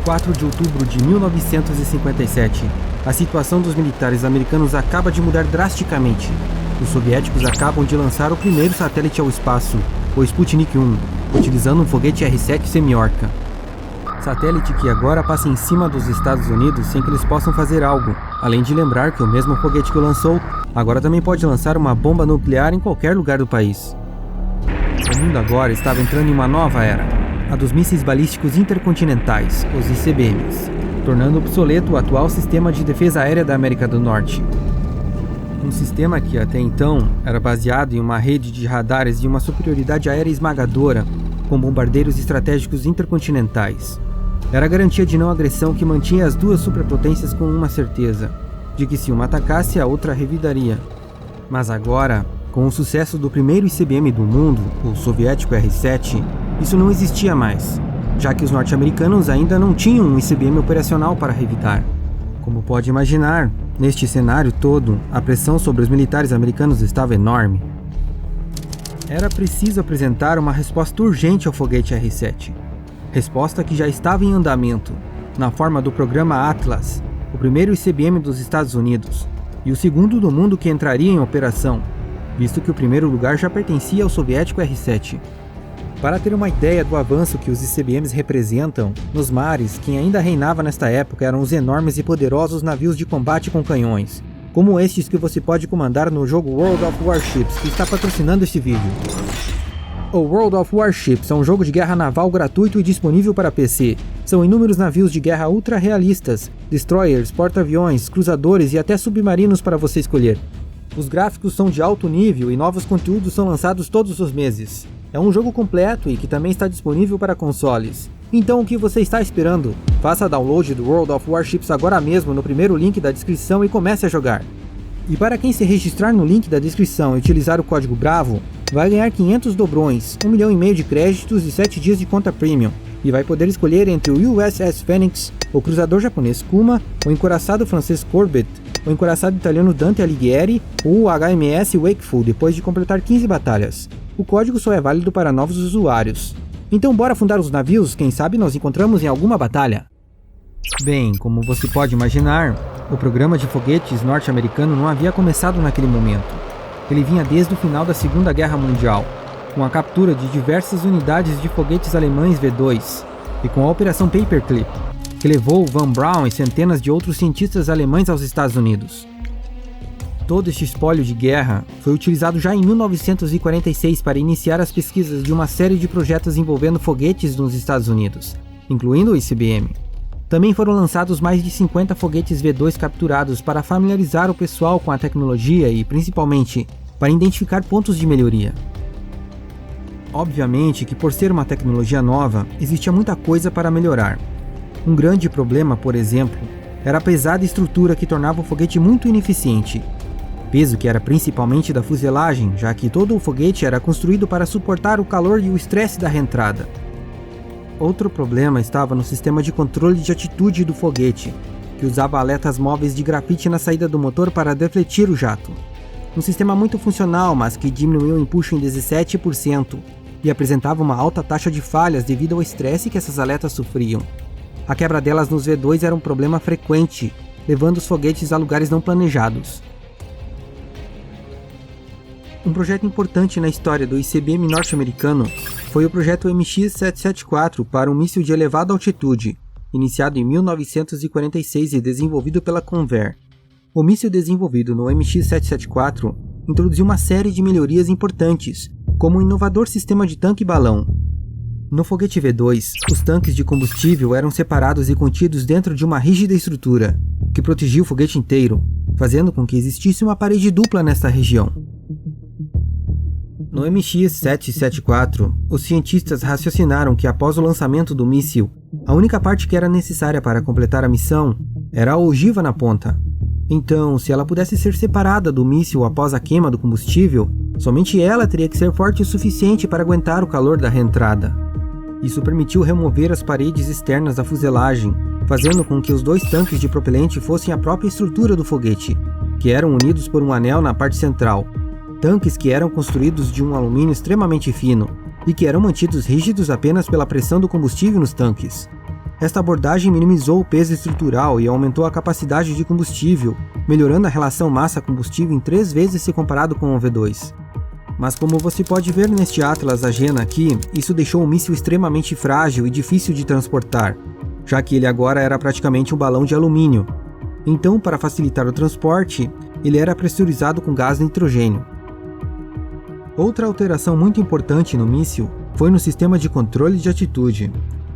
4 de outubro de 1957. A situação dos militares americanos acaba de mudar drasticamente. Os soviéticos acabam de lançar o primeiro satélite ao espaço, o Sputnik 1, utilizando um foguete R-7 Semyorka. Satélite que agora passa em cima dos Estados Unidos sem que eles possam fazer algo, além de lembrar que o mesmo foguete que o lançou agora também pode lançar uma bomba nuclear em qualquer lugar do país. O mundo agora estava entrando em uma nova era, a dos mísseis balísticos intercontinentais, os ICBMs, tornando obsoleto o atual sistema de defesa aérea da América do Norte. Um sistema que até então era baseado em uma rede de radares e uma superioridade aérea esmagadora, com bombardeiros estratégicos intercontinentais. Era a garantia de não agressão que mantinha as duas superpotências com uma certeza, de que se uma atacasse, a outra revidaria. Mas agora, com o sucesso do primeiro ICBM do mundo, o soviético R-7, isso não existia mais, já que os norte-americanos ainda não tinham um ICBM operacional para revidar. Como pode imaginar, neste cenário todo, a pressão sobre os militares americanos estava enorme. Era preciso apresentar uma resposta urgente ao foguete R-7. Resposta que já estava em andamento, na forma do programa Atlas, o primeiro ICBM dos Estados Unidos, e o segundo do mundo que entraria em operação, visto que o primeiro lugar já pertencia ao soviético R-7. Para ter uma ideia do avanço que os ICBMs representam, nos mares, quem ainda reinava nesta época eram os enormes e poderosos navios de combate com canhões, como estes que você pode comandar no jogo World of Warships, que está patrocinando este vídeo. O World of Warships é um jogo de guerra naval gratuito e disponível para PC. São inúmeros navios de guerra ultra realistas, destroyers, porta-aviões, cruzadores e até submarinos para você escolher. Os gráficos são de alto nível e novos conteúdos são lançados todos os meses. É um jogo completo e que também está disponível para consoles. Então o que você está esperando? Faça download do World of Warships agora mesmo no primeiro link da descrição e comece a jogar. E para quem se registrar no link da descrição e utilizar o código BRAVO, vai ganhar 500 dobrões, 1,5 milhão de créditos e 7 dias de conta premium, e vai poder escolher entre o USS Phoenix, o cruzador japonês Kuma, o encoraçado francês Corbett, o encoraçado italiano Dante Alighieri ou o HMS Wakeful depois de completar 15 batalhas. O código só é válido para novos usuários. Então bora afundar os navios, quem sabe nos encontramos em alguma batalha? Bem, como você pode imaginar, o programa de foguetes norte-americano não havia começado naquele momento. Ele vinha desde o final da Segunda Guerra Mundial, com a captura de diversas unidades de foguetes alemães V2 e com a Operação Paperclip, que levou Von Braun e centenas de outros cientistas alemães aos Estados Unidos. Todo este espólio de guerra foi utilizado já em 1946 para iniciar as pesquisas de uma série de projetos envolvendo foguetes nos Estados Unidos, incluindo o ICBM. Também foram lançados mais de 50 foguetes V2 capturados para familiarizar o pessoal com a tecnologia e, principalmente, para identificar pontos de melhoria. Obviamente que por ser uma tecnologia nova, existia muita coisa para melhorar. Um grande problema, por exemplo, era a pesada estrutura que tornava o foguete muito ineficiente. Peso que era principalmente da fuselagem, já que todo o foguete era construído para suportar o calor e o estresse da reentrada. Outro problema estava no sistema de controle de atitude do foguete, que usava aletas móveis de grafite na saída do motor para defletir o jato. Um sistema muito funcional, mas que diminuiu o empuxo em 17% e apresentava uma alta taxa de falhas devido ao estresse que essas aletas sofriam. A quebra delas nos V2 era um problema frequente, levando os foguetes a lugares não planejados. Um projeto importante na história do ICBM norte-americano foi o projeto MX-774 para um míssil de elevada altitude, iniciado em 1946 e desenvolvido pela Convair. O míssil desenvolvido no MX-774 introduziu uma série de melhorias importantes, como um inovador sistema de tanque-balão. No foguete V2, os tanques de combustível eram separados e contidos dentro de uma rígida estrutura, que protegia o foguete inteiro, fazendo com que existisse uma parede dupla nesta região. No MX-774, os cientistas raciocinaram que após o lançamento do míssil, a única parte que era necessária para completar a missão era a ogiva na ponta. Então, se ela pudesse ser separada do míssil após a queima do combustível, somente ela teria que ser forte o suficiente para aguentar o calor da reentrada. Isso permitiu remover as paredes externas da fuselagem, fazendo com que os dois tanques de propelente fossem a própria estrutura do foguete, que eram unidos por um anel na parte central. Tanques que eram construídos de um alumínio extremamente fino e que eram mantidos rígidos apenas pela pressão do combustível nos tanques. Esta abordagem minimizou o peso estrutural e aumentou a capacidade de combustível, melhorando a relação massa-combustível em 3 vezes se comparado com o V2. Mas como você pode ver neste Atlas Agena aqui, isso deixou o míssil extremamente frágil e difícil de transportar, já que ele agora era praticamente um balão de alumínio. Então, para facilitar o transporte, ele era pressurizado com gás nitrogênio. Outra alteração muito importante no míssil foi no sistema de controle de atitude.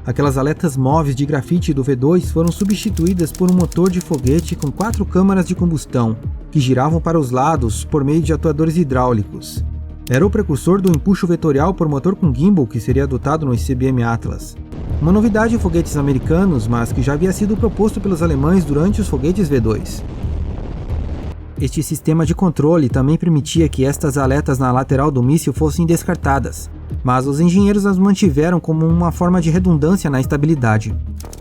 Aquelas aletas móveis de grafite do V2 foram substituídas por um motor de foguete com 4 câmaras de combustão, que giravam para os lados por meio de atuadores hidráulicos. Era o precursor do empuxo vetorial por motor com gimbal que seria adotado no ICBM Atlas. Uma novidade em foguetes americanos, mas que já havia sido proposto pelos alemães durante os foguetes V2. Este sistema de controle também permitia que estas aletas na lateral do míssil fossem descartadas, mas os engenheiros as mantiveram como uma forma de redundância na estabilidade.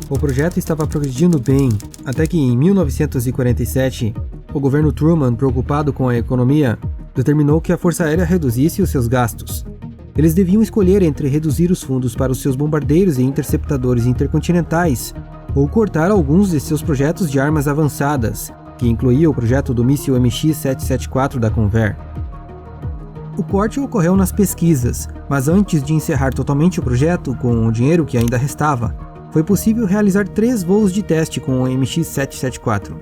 O projeto estava progredindo bem, até que em 1947, o governo Truman, preocupado com a economia, determinou que a Força Aérea reduzisse os seus gastos. Eles deviam escolher entre reduzir os fundos para os seus bombardeiros e interceptadores intercontinentais ou cortar alguns de seus projetos de armas avançadas, que incluía o projeto do míssil MX-774 da Convair. O corte ocorreu nas pesquisas, mas antes de encerrar totalmente o projeto com o dinheiro que ainda restava, foi possível realizar 3 voos de teste com o MX-774.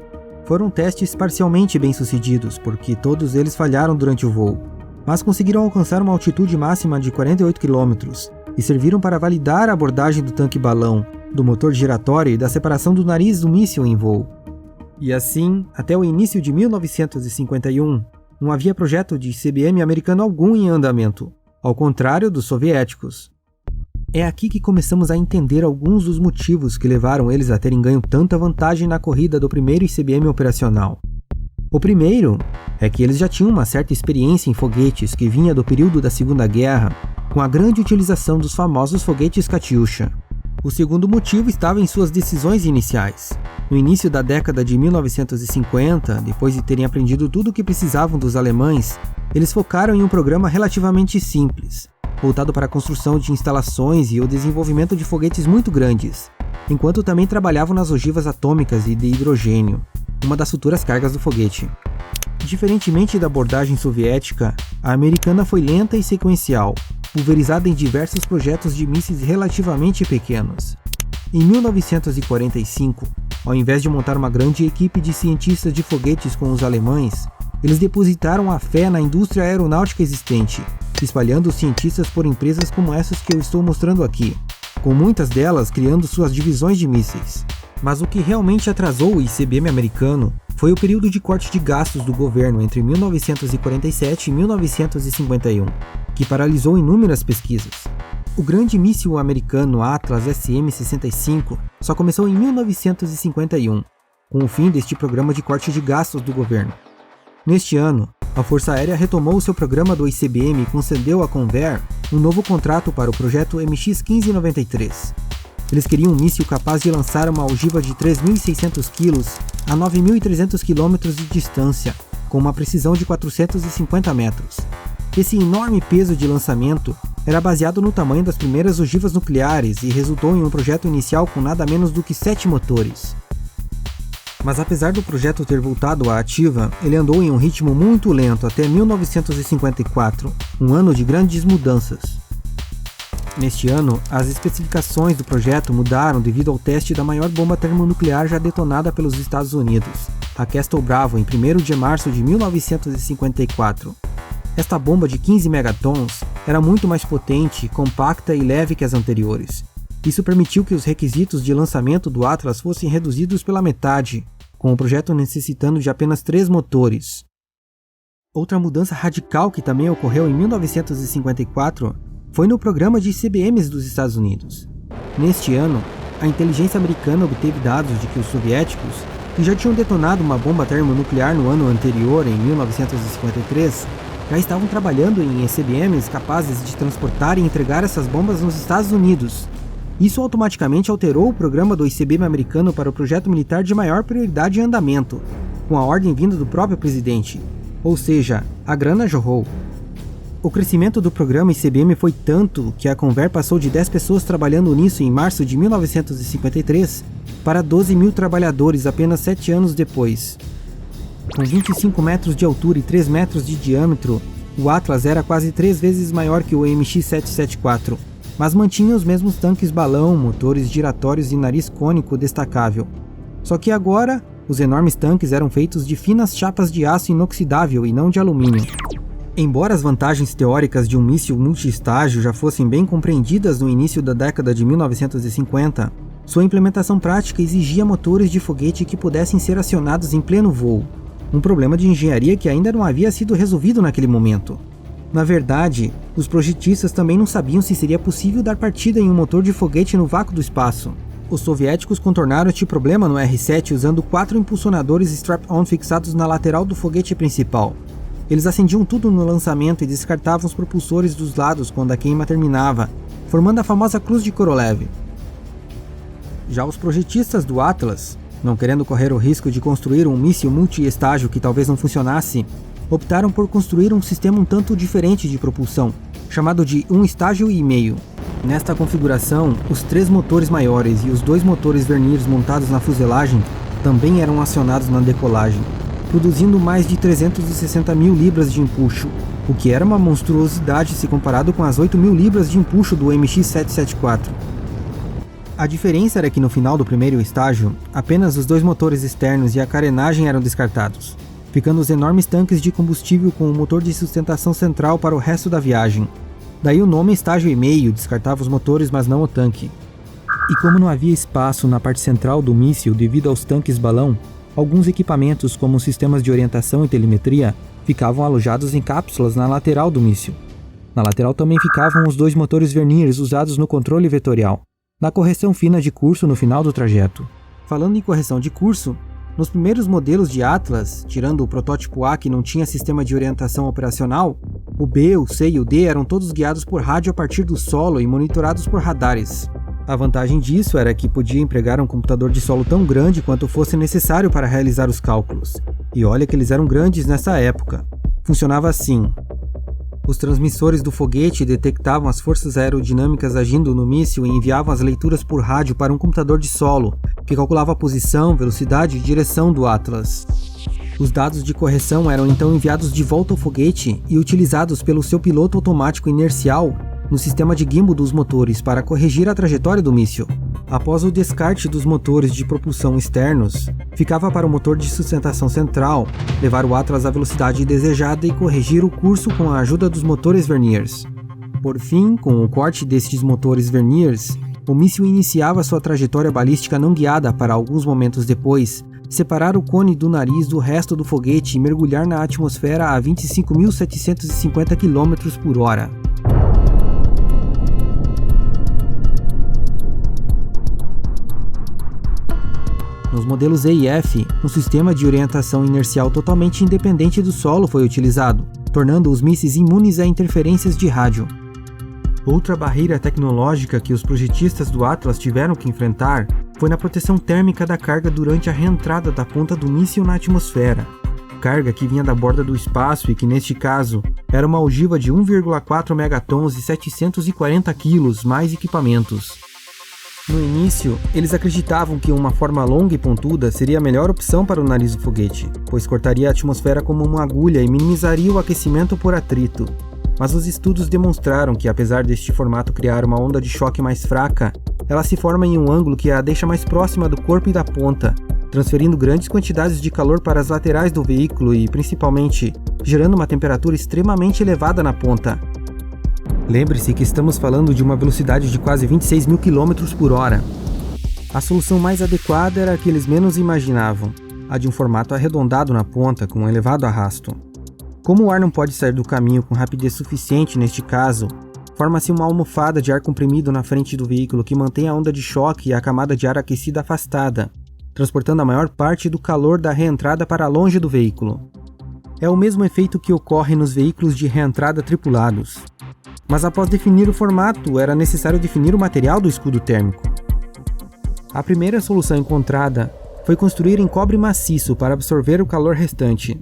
Foram testes parcialmente bem-sucedidos, porque todos eles falharam durante o voo, mas conseguiram alcançar uma altitude máxima de 48 km e serviram para validar a abordagem do tanque-balão, do motor giratório e da separação do nariz do míssil em voo. E assim, até o início de 1951, não havia projeto de ICBM americano algum em andamento, ao contrário dos soviéticos. É aqui que começamos a entender alguns dos motivos que levaram eles a terem ganho tanta vantagem na corrida do primeiro ICBM operacional. O primeiro é que eles já tinham uma certa experiência em foguetes que vinha do período da Segunda Guerra, com a grande utilização dos famosos foguetes Katyusha. O segundo motivo estava em suas decisões iniciais. No início da década de 1950, depois de terem aprendido tudo o que precisavam dos alemães, eles focaram em um programa relativamente simples, voltado para a construção de instalações e o desenvolvimento de foguetes muito grandes, enquanto também trabalhavam nas ogivas atômicas e de hidrogênio, uma das futuras cargas do foguete. Diferentemente da abordagem soviética, a americana foi lenta e sequencial, pulverizada em diversos projetos de mísseis relativamente pequenos. Em 1945, ao invés de montar uma grande equipe de cientistas de foguetes com os alemães, eles depositaram a fé na indústria aeronáutica existente, espalhando os cientistas por empresas como essas que eu estou mostrando aqui, com muitas delas criando suas divisões de mísseis. Mas o que realmente atrasou o ICBM americano foi o período de corte de gastos do governo entre 1947 e 1951, que paralisou inúmeras pesquisas. O grande míssil americano Atlas SM-65 só começou em 1951, com o fim deste programa de corte de gastos do governo. Neste ano, a Força Aérea retomou seu programa do ICBM e concedeu à Convair um novo contrato para o projeto MX-1593. Eles queriam um míssil capaz de lançar uma ogiva de 3.600 kg a 9.300 km de distância, com uma precisão de 450 metros. Esse enorme peso de lançamento era baseado no tamanho das primeiras ogivas nucleares e resultou em um projeto inicial com nada menos do que 7 motores. Mas apesar do projeto ter voltado à ativa, ele andou em um ritmo muito lento até 1954, um ano de grandes mudanças. Neste ano, as especificações do projeto mudaram devido ao teste da maior bomba termonuclear já detonada pelos Estados Unidos, a Castle Bravo, em 1º de março de 1954. Esta bomba de 15 megatons era muito mais potente, compacta e leve que as anteriores. Isso permitiu que os requisitos de lançamento do Atlas fossem reduzidos pela metade, com o projeto necessitando de apenas 3 motores. Outra mudança radical que também ocorreu em 1954 foi no programa de ICBMs dos Estados Unidos. Neste ano, a inteligência americana obteve dados de que os soviéticos, que já tinham detonado uma bomba termonuclear no ano anterior, em 1953, já estavam trabalhando em ICBMs capazes de transportar e entregar essas bombas nos Estados Unidos. Isso automaticamente alterou o programa do ICBM americano para o projeto militar de maior prioridade em andamento, com a ordem vinda do próprio presidente, ou seja, a grana jorrou. O crescimento do programa ICBM foi tanto que a Convair passou de 10 pessoas trabalhando nisso em março de 1953 para 12 mil trabalhadores apenas 7 anos depois. Com 25 metros de altura e 3 metros de diâmetro, o Atlas era quase 3 vezes maior que o MX-774, mas mantinha os mesmos tanques balão, motores giratórios e nariz cônico destacável. Só que agora, os enormes tanques eram feitos de finas chapas de aço inoxidável e não de alumínio. Embora as vantagens teóricas de um míssil multi-estágio já fossem bem compreendidas no início da década de 1950, sua implementação prática exigia motores de foguete que pudessem ser acionados em pleno voo, um problema de engenharia que ainda não havia sido resolvido naquele momento. Na verdade, os projetistas também não sabiam se seria possível dar partida em um motor de foguete no vácuo do espaço. Os soviéticos contornaram este problema no R-7 usando 4 impulsionadores strap-on fixados na lateral do foguete principal. Eles acendiam tudo no lançamento e descartavam os propulsores dos lados quando a queima terminava, formando a famosa cruz de Korolev. Já os projetistas do Atlas, não querendo correr o risco de construir um míssil multi-estágio que talvez não funcionasse, optaram por construir um sistema um tanto diferente de propulsão, chamado de um estágio e meio. Nesta configuração, os 3 motores maiores e os 2 motores Verniers montados na fuselagem também eram acionados na decolagem, produzindo mais de 360 mil libras de empuxo, o que era uma monstruosidade se comparado com as 8 mil libras de empuxo do MX-774. A diferença era que no final do primeiro estágio, apenas os 2 motores externos e a carenagem eram descartados, ficando os enormes tanques de combustível com o motor de sustentação central para o resto da viagem. Daí o nome estágio e meio descartava os motores, mas não o tanque. E como não havia espaço na parte central do míssil devido aos tanques balão, alguns equipamentos como sistemas de orientação e telemetria ficavam alojados em cápsulas na lateral do míssil. Na lateral também ficavam os 2 motores Verniers usados no controle vetorial, na correção fina de curso no final do trajeto. Falando em correção de curso, nos primeiros modelos de Atlas, tirando o protótipo A que não tinha sistema de orientação operacional, o B, o C e o D eram todos guiados por rádio a partir do solo e monitorados por radares. A vantagem disso era que podia empregar um computador de solo tão grande quanto fosse necessário para realizar os cálculos. E olha que eles eram grandes nessa época. Funcionava assim. Os transmissores do foguete detectavam as forças aerodinâmicas agindo no míssil e enviavam as leituras por rádio para um computador de solo, que calculava a posição, velocidade e direção do Atlas. Os dados de correção eram então enviados de volta ao foguete e utilizados pelo seu piloto automático inercial no sistema de gimbal dos motores para corrigir a trajetória do míssil. Após o descarte dos motores de propulsão externos, ficava para o motor de sustentação central levar o Atlas à velocidade desejada e corrigir o curso com a ajuda dos motores Verniers. Por fim, com o corte destes motores Verniers, o míssil iniciava sua trajetória balística não guiada para alguns momentos depois separar o cone do nariz do resto do foguete e mergulhar na atmosfera a 25.750 km/h. Nos modelos E e F, um sistema de orientação inercial totalmente independente do solo foi utilizado, tornando os mísseis imunes a interferências de rádio. Outra barreira tecnológica que os projetistas do Atlas tiveram que enfrentar foi na proteção térmica da carga durante a reentrada da ponta do míssil na atmosfera. Carga que vinha da borda do espaço e que, neste caso, era uma ogiva de 1,4 megatons e 740 quilos mais equipamentos. No início, eles acreditavam que uma forma longa e pontuda seria a melhor opção para o nariz do foguete, pois cortaria a atmosfera como uma agulha e minimizaria o aquecimento por atrito. Mas os estudos demonstraram que, apesar deste formato criar uma onda de choque mais fraca, ela se forma em um ângulo que a deixa mais próxima do corpo e da ponta, transferindo grandes quantidades de calor para as laterais do veículo e, principalmente, gerando uma temperatura extremamente elevada na ponta. Lembre-se que estamos falando de uma velocidade de quase 26 mil km/h. A solução mais adequada era a que eles menos imaginavam, a de um formato arredondado na ponta com um elevado arrasto. Como o ar não pode sair do caminho com rapidez suficiente neste caso, forma-se uma almofada de ar comprimido na frente do veículo que mantém a onda de choque e a camada de ar aquecida afastada, transportando a maior parte do calor da reentrada para longe do veículo. É o mesmo efeito que ocorre nos veículos de reentrada tripulados. Mas após definir o formato, era necessário definir o material do escudo térmico. A primeira solução encontrada foi construir em cobre maciço para absorver o calor restante,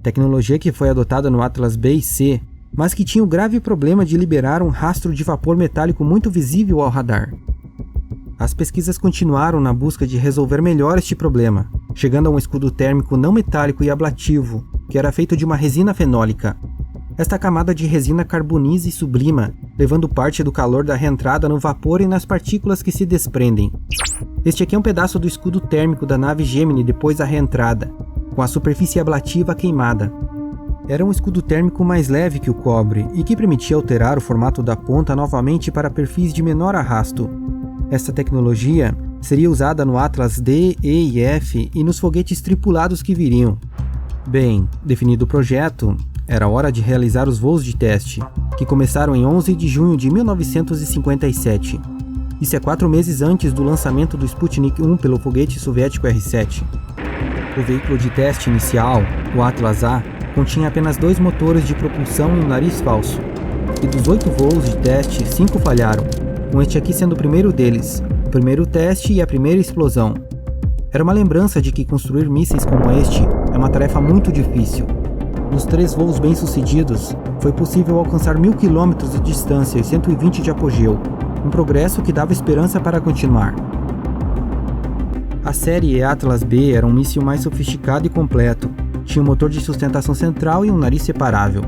tecnologia que foi adotada no Atlas B e C, mas que tinha o grave problema de liberar um rastro de vapor metálico muito visível ao radar. As pesquisas continuaram na busca de resolver melhor este problema, chegando a um escudo térmico não metálico e ablativo, que era feito de uma resina fenólica. Esta camada de resina carboniza e sublima, levando parte do calor da reentrada no vapor e nas partículas que se desprendem. Este aqui é um pedaço do escudo térmico da nave Gemini depois da reentrada, com a superfície ablativa queimada. Era um escudo térmico mais leve que o cobre e que permitia alterar o formato da ponta novamente para perfis de menor arrasto. Esta tecnologia seria usada no Atlas D, E e F e nos foguetes tripulados que viriam. Bem, definido o projeto, era hora de realizar os voos de teste, que começaram em 11 de junho de 1957. Isso é 4 meses antes do lançamento do Sputnik 1 pelo foguete soviético R-7. O veículo de teste inicial, o Atlas A, continha apenas 2 motores de propulsão e um nariz falso. E dos 8 voos de teste, 5 falharam, com este aqui sendo o primeiro deles, o primeiro teste e a primeira explosão. Era uma lembrança de que construir mísseis como este é uma tarefa muito difícil. Nos 3 voos bem-sucedidos, foi possível alcançar 1000 km de distância e 120 de apogeu, um progresso que dava esperança para continuar. A série Atlas B era um míssil mais sofisticado e completo, tinha um motor de sustentação central e um nariz separável.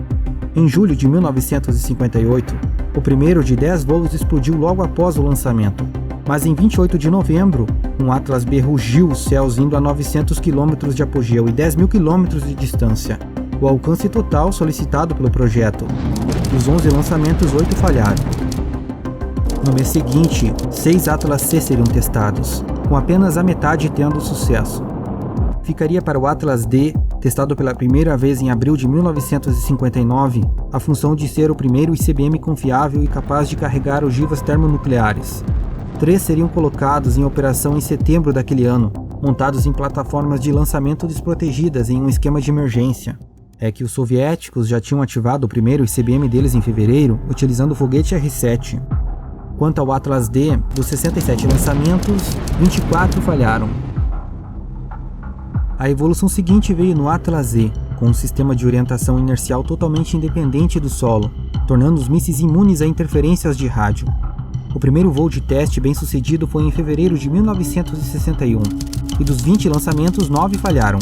Em julho de 1958, o primeiro de 10 voos explodiu logo após o lançamento, mas em 28 de novembro, um Atlas B rugiu os céus indo a 900 km de apogeu e 10.000 km de distância, o alcance total solicitado pelo projeto. Dos 11 lançamentos, 8 falharam. No mês seguinte, 6 Atlas C seriam testados, com apenas a metade tendo sucesso. Ficaria para o Atlas D, testado pela primeira vez em abril de 1959, a função de ser o primeiro ICBM confiável e capaz de carregar ogivas termonucleares. 3 seriam colocados em operação em setembro daquele ano, montados em plataformas de lançamento desprotegidas em um esquema de emergência. É que os soviéticos já tinham ativado o primeiro ICBM deles em fevereiro, utilizando o foguete R-7. Quanto ao Atlas D, dos 67 lançamentos, 24 falharam. A evolução seguinte veio no Atlas Z, com um sistema de orientação inercial totalmente independente do solo, tornando os mísseis imunes a interferências de rádio. O primeiro voo de teste bem-sucedido foi em fevereiro de 1961, e dos 20 lançamentos, 9 falharam.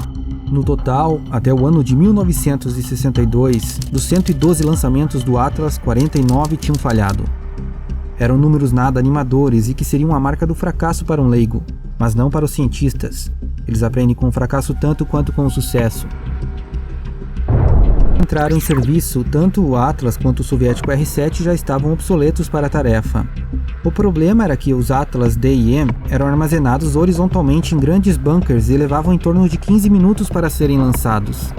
No total, até o ano de 1962, dos 112 lançamentos do Atlas, 49 tinham falhado. Eram números nada animadores e que seriam a marca do fracasso para um leigo, mas não para os cientistas. Eles aprendem com o fracasso tanto quanto com o sucesso. Entraram em serviço, tanto o Atlas quanto o soviético R-7 já estavam obsoletos para a tarefa. O problema era que os Atlas D e M eram armazenados horizontalmente em grandes bunkers e levavam em torno de 15 minutos para serem lançados.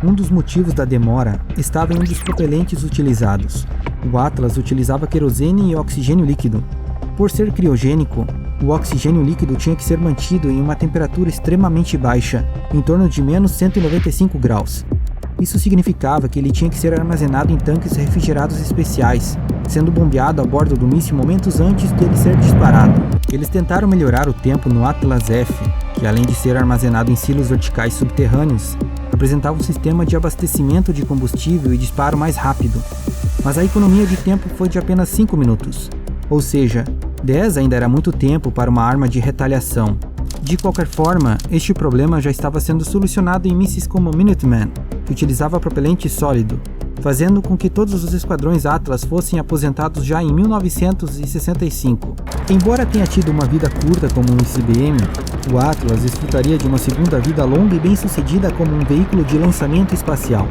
Um dos motivos da demora estava em um dos propelentes utilizados. O Atlas utilizava querosene e oxigênio líquido. Por ser criogênico, o oxigênio líquido tinha que ser mantido em uma temperatura extremamente baixa, em torno de menos 195 graus. Isso significava que ele tinha que ser armazenado em tanques refrigerados especiais, sendo bombeado a bordo do míssil momentos antes dele ser disparado. Eles tentaram melhorar o tempo no Atlas F, que além de ser armazenado em silos verticais subterrâneos, apresentava um sistema de abastecimento de combustível e disparo mais rápido. Mas a economia de tempo foi de apenas 5 minutos, ou seja, 10 ainda era muito tempo para uma arma de retaliação. De qualquer forma, este problema já estava sendo solucionado em mísseis como o Minuteman, que utilizava propelente sólido, fazendo com que todos os esquadrões Atlas fossem aposentados já em 1965. Embora tenha tido uma vida curta como um ICBM, o Atlas desfrutaria de uma segunda vida longa e bem-sucedida como um veículo de lançamento espacial.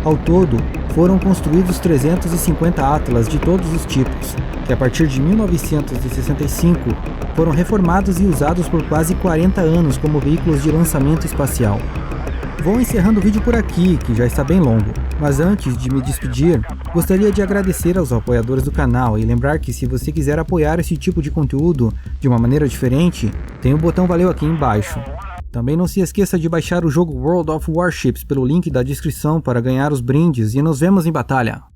Ao todo, foram construídos 350 Atlas de todos os tipos, que a partir de 1965 foram reformados e usados por quase 40 anos como veículos de lançamento espacial. Vou encerrando o vídeo por aqui, que já está bem longo, mas antes de me despedir, gostaria de agradecer aos apoiadores do canal e lembrar que se você quiser apoiar esse tipo de conteúdo de uma maneira diferente, tem o botão valeu aqui embaixo. Também não se esqueça de baixar o jogo World of Warships pelo link da descrição para ganhar os brindes e nos vemos em batalha!